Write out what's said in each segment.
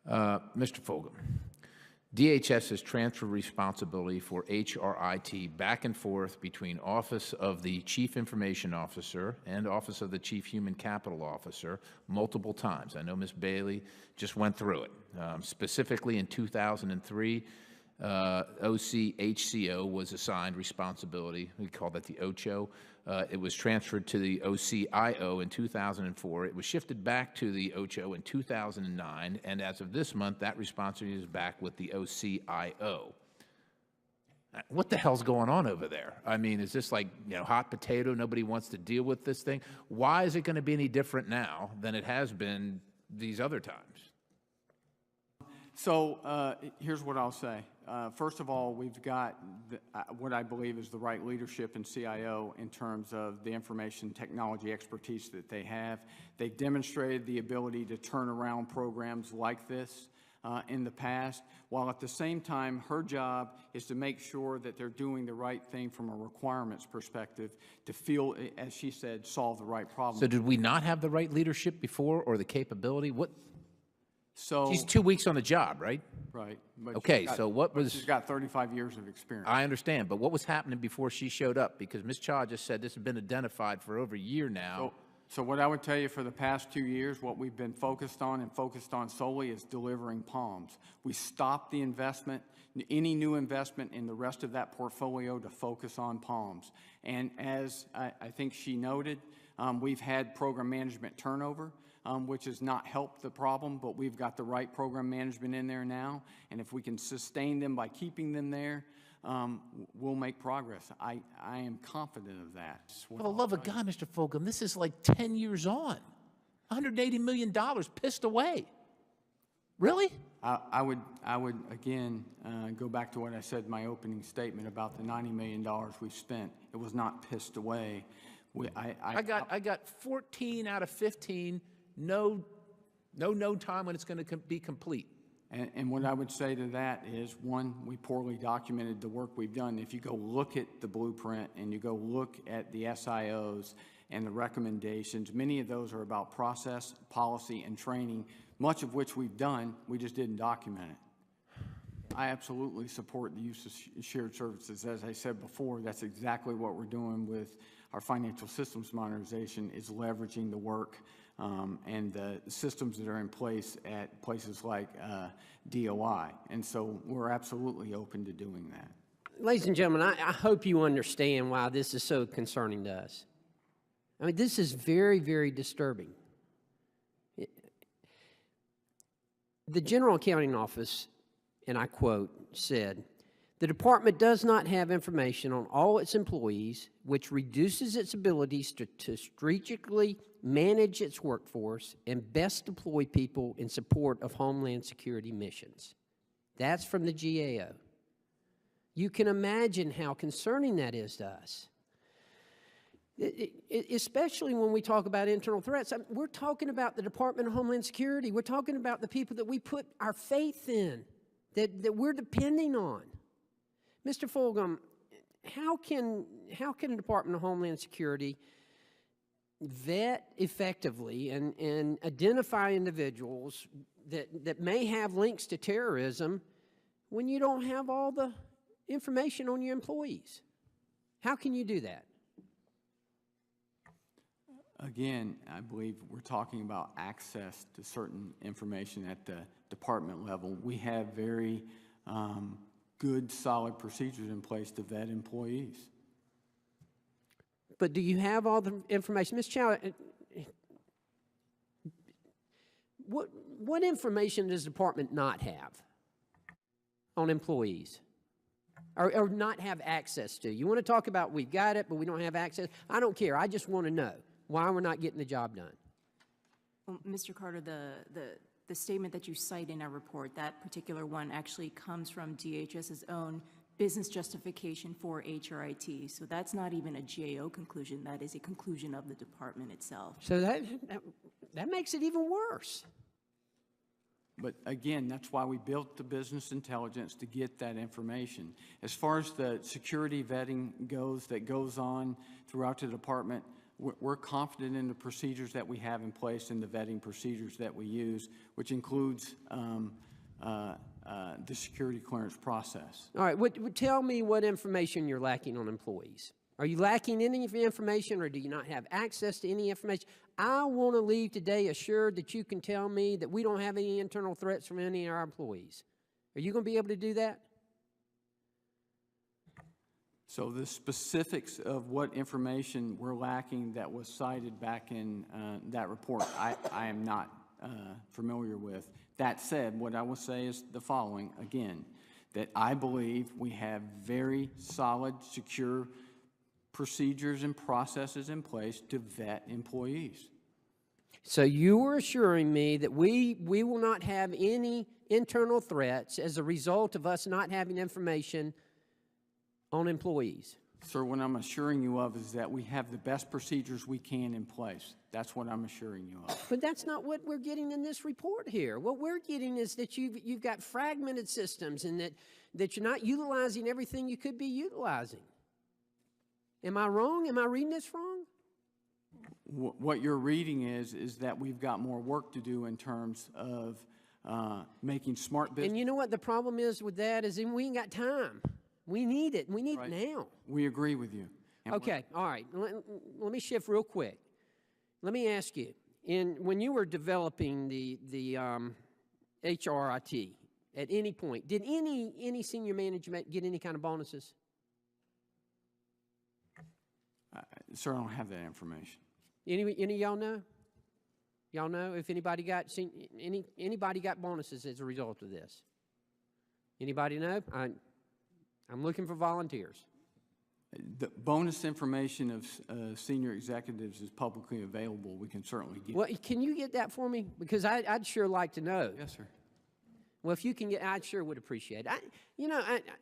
Mr. Fulgham, DHS has transferred responsibility for HRIT back and forth between Office of the Chief Information Officer and Office of the Chief Human Capital Officer multiple times. I know Ms. Bailey just went through it. Specifically in 2003, OCHCO was assigned responsibility. We call that the OCHO. It was transferred to the OCIO in 2004. It was shifted back to the OCHO in 2009, and as of this month, that responsibility is back with the OCIO. What the hell's going on over there? I mean, is this like, hot potato? Nobody wants to deal with this thing? Why is it going to be any different now than it has been these other times? So here's what I'll say. First of all, we've got what I believe is the right leadership in CIO in terms of the information technology expertise that they have. They've demonstrated the ability to turn around programs like this in the past, while at the same time, her job is to make sure that they're doing the right thing from a requirements perspective to feel, as she said, solve the right problem. So did we not have the right leadership before or the capability? What? So she's 2 weeks on the job, right? Right. Okay, so what was... She's got 35 years of experience. I understand, but what was happening before she showed up? Because Ms. Cha just said this has been identified for over a year now. So what I would tell you for the past 2 years, what we've been focused on and focused on solely is delivering PALMs. We stopped the investment, any new investment in the rest of that portfolio to focus on PALMs. And as I think she noted, we've had program management turnover, which has not helped the problem, but we've got the right program management in there now. And if we can sustain them by keeping them there, we'll make progress. I am confident of that. For the love of God, Mr. Fulgham, this is like 10 years on. $180 million pissed away. Really? I would again go back to what I said in my opening statement about the $90 million we've spent. It was not pissed away. I got 14 out of 15. No time when it's going to be complete. And what I would say to that is, one, we poorly documented the work we've done. If you go look at the blueprint and you go look at the SIOs and the recommendations, many of those are about process, policy, and training, much of which we've done, we just didn't document it. I absolutely support the use of shared services. As I said before, that's exactly what we're doing with our financial systems modernization, is leveraging the work and the systems that are in place at places like DOI. And so we're absolutely open to doing that. Ladies and gentlemen, I hope you understand why this is so concerning to us. I mean, this is very, very disturbing. The General Accounting Office, and I quote, said, "The department does not have information on all its employees, which reduces its abilities to strategically manage its workforce and best deploy people in support of Homeland Security missions." That's from the GAO. You can imagine how concerning that is to us. Especially when we talk about internal threats. We're talking about the Department of Homeland Security. We're talking about the people that we put our faith in, that we're depending on. Mr. Fulgham, how can the Department of Homeland Security vet effectively and identify individuals that may have links to terrorism when you don't have all the information on your employees? How can you do that? Again, I believe we're talking about access to certain information at the department level. We have very good, solid procedures in place to vet employees. But do you have all the information? Ms. Chow, what information does the department not have on employees or not have access to? You want to talk about we've got it, but we don't have access? I don't care. I just want to know why we're not getting the job done. Well, Mr. Carter, the statement that you cite in our report, that particular one actually comes from DHS's own business justification for HRIT. So that's not even a GAO conclusion. That is a conclusion of the department itself. So that makes it even worse. But again, that's why we built the business intelligence, to get that information. As far as the security vetting goes that goes on throughout the department, we're confident in the procedures that we have in place and the vetting procedures that we use, which includes the security clearance process. All right, tell me what information you're lacking on employees. Are you lacking any information, or do you not have access to any information? I want to leave today assured that you can tell me that we don't have any internal threats from any of our employees. Are you going to be able to do that? So the specifics of what information we're lacking that was cited back in that report, I am not familiar with. That said, what I will say is the following, again, that I believe we have very solid, secure procedures and processes in place to vet employees. So you are assuring me that we will not have any internal threats as a result of us not having information on employees? Sir, what I'm assuring you of is that we have the best procedures we can in place. That's what I'm assuring you of. But that's not what we're getting in this report here. What we're getting is that you've got fragmented systems and that you're not utilizing everything you could be utilizing. Am I wrong? Am I reading this wrong? What you're reading is that we've got more work to do in terms of making smart business. And you know what the problem is with that is we ain't got time. We need it. We need it now. We agree with you. And okay, all right. Let me shift real quick. Let me ask you, when you were developing the HRIT, at any point, did any senior management get any kind of bonuses? Sir, I don't have that information. Any of y'all know? Y'all know if anybody got anybody got bonuses as a result of this? Anybody know? I'm looking for volunteers. The bonus information of senior executives is publicly available. We can certainly get. Well, can you get that for me? Because I'd sure like to know. Yes, sir. Well, if you can get, I sure would appreciate it.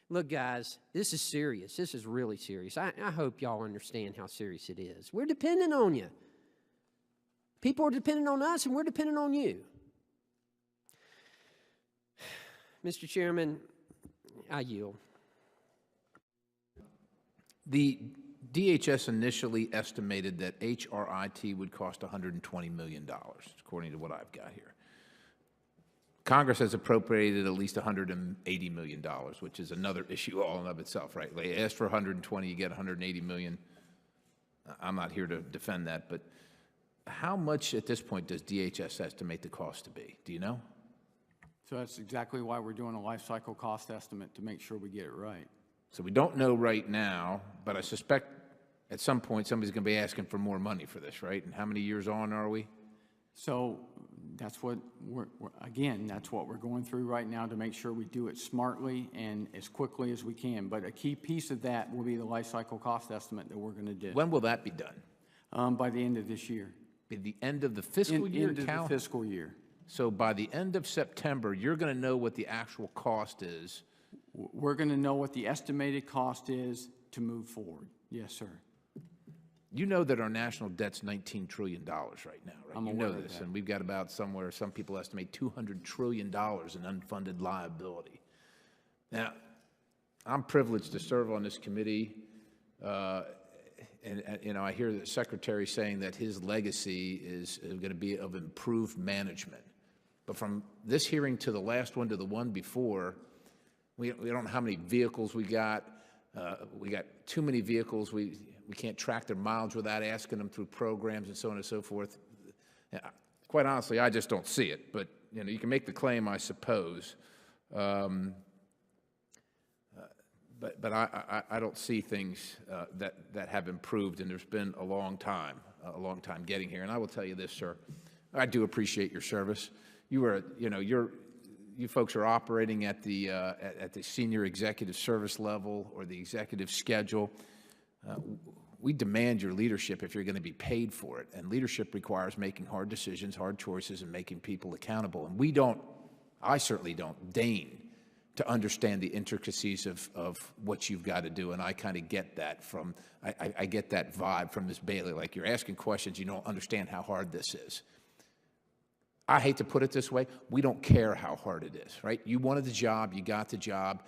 Look, guys, this is serious. This is really serious. I hope y'all understand how serious it is. We're dependent on you. People are dependent on us, and we're dependent on you. Mr. Chairman, I yield. The DHS initially estimated that HRIT would cost $120 million, according to what I've got here. Congress has appropriated at least $180 million, which is another issue all in of itself, right? They asked for 120, you get 180 million. I'm not here to defend that, but how much at this point does DHS estimate the cost to be? Do you know? So that's exactly why we're doing a life cycle cost estimate, to make sure we get it right. So we don't know right now, but I suspect at some point somebody's going to be asking for more money for this, right? And how many years on are we? So that's what that's what we're going through right now, to make sure we do it smartly and as quickly as we can. But a key piece of that will be the life cycle cost estimate that we're going to do. When will that be done? By the end of this year. By the end of the fiscal year? End of the fiscal year. So by the end of September, you're going to know what the actual cost is. We're going to know what the estimated cost is to move forward. Yes, sir. You know that our national debt's $19 trillion right now, right? I'm you know aware of this, that. and we've got about somewhere, some people estimate $200 trillion in unfunded liability. Now, I'm privileged to serve on this committee, and you know, I hear the Secretary saying that his legacy is going to be of improved management. But from this hearing to the last one to the one before, we don't know how many vehicles we got. We got too many vehicles. We can't track their mileage without asking them through programs and so on and so forth. Quite honestly, I just don't see it. But you know, you can make the claim, I suppose. But I don't see things that have improved, and there's been a long time getting here. And I will tell you this, sir, I do appreciate your service. You folks are operating at the senior executive service level or the executive schedule. We demand your leadership if you're going to be paid for it, and leadership requires making hard decisions, hard choices, and making people accountable. And I certainly don't deign to understand the intricacies of what you've got to do, and I kind of get that from, I get that vibe from Ms. Bailey, like you're asking questions, you don't understand how hard this is. I hate to put it this way, we don't care how hard it is, right? You wanted the job, you got the job,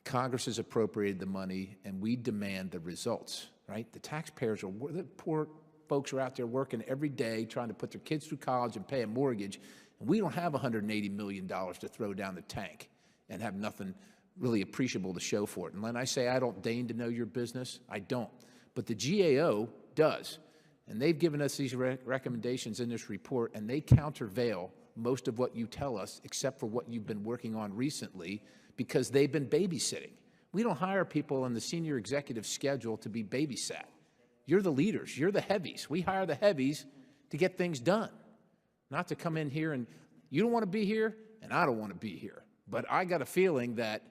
Congress has appropriated the money, and we demand the results. right? The taxpayers are, the poor folks are out there working every day trying to put their kids through college and pay a mortgage. And we don't have $180 million to throw down the tank and have nothing really appreciable to show for it. And when I say I don't deign to know your business, I don't. But the GAO does. And they've given us these recommendations in this report, and they countervail most of what you tell us, except for what you've been working on recently, because they've been babysitting. We don't hire people on the senior executive schedule to be babysat. You're the leaders. You're the heavies. We hire the heavies to get things done, not to come in here and you don't want to be here, and I don't want to be here. But I got a feeling that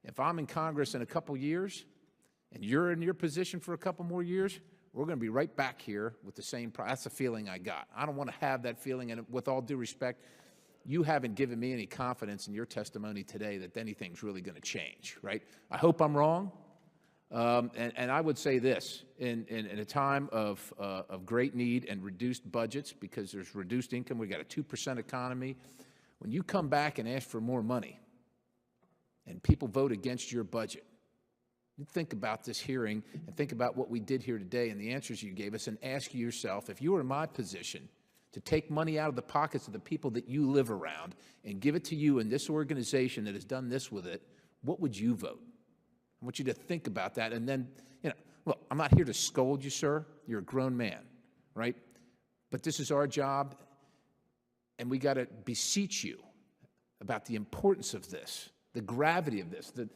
if I'm in Congress in a couple years, and you're in your position for a couple more years, we're going to be right back here with the same problem. That's the feeling I got. I don't want to have that feeling, and with all due respect, you haven't given me any confidence in your testimony today that anything's really going to change, right? I hope I'm wrong, and I would say this, in a time of great need and reduced budgets, because there's reduced income, we've got a 2% economy, when you come back and ask for more money, and people vote against your budget, you think about this hearing and think about what we did here today and the answers you gave us, and ask yourself, if you were in my position to take money out of the pockets of the people that you live around and give it to you in this organization that has done this with it, what would you vote? I want you to think about that. And then, you know, look, I'm not here to scold you, sir. You're a grown man, right? But this is our job, and we got to beseech you about the importance of this, the gravity of this, the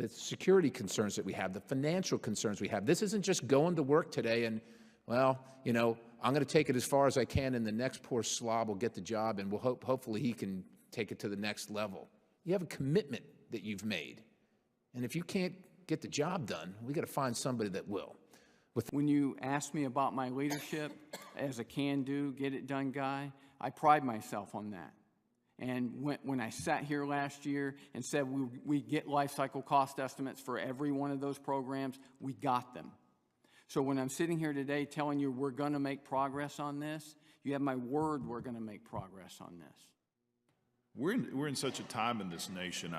security concerns that we have, the financial concerns we have. This isn't just going to work today and, well, you know, I'm going to take it as far as I can, and the next poor slob will get the job, and we'll hopefully he can take it to the next level. You have a commitment that you've made, and if you can't get the job done, we got to find somebody that will. When you ask me about my leadership as a can-do, get-it-done guy, I pride myself on that. And when I sat here last year and said we get life cycle cost estimates for every one of those programs, we got them. So when I'm sitting here today telling you we're going to make progress on this, you have my word we're going to make progress on this. We're in such a time in this nation,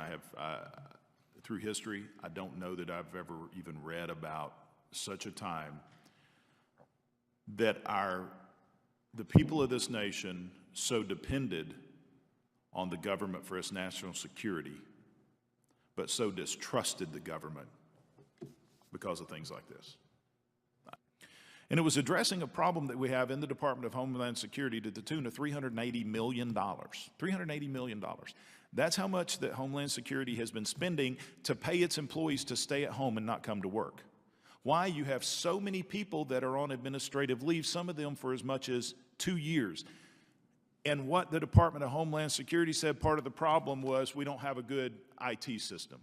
through history, I don't know that I've ever even read about such a time that the people of this nation so depended on the government for its national security, but so distrusted the government because of things like this. And it was addressing a problem that we have in the Department of Homeland Security to the tune of $380 million. $380 million. That's how much that Homeland Security has been spending to pay its employees to stay at home and not come to work. Why? You have so many people that are on administrative leave, some of them for as much as 2 years. And what the Department of Homeland Security said part of the problem was we don't have a good IT system.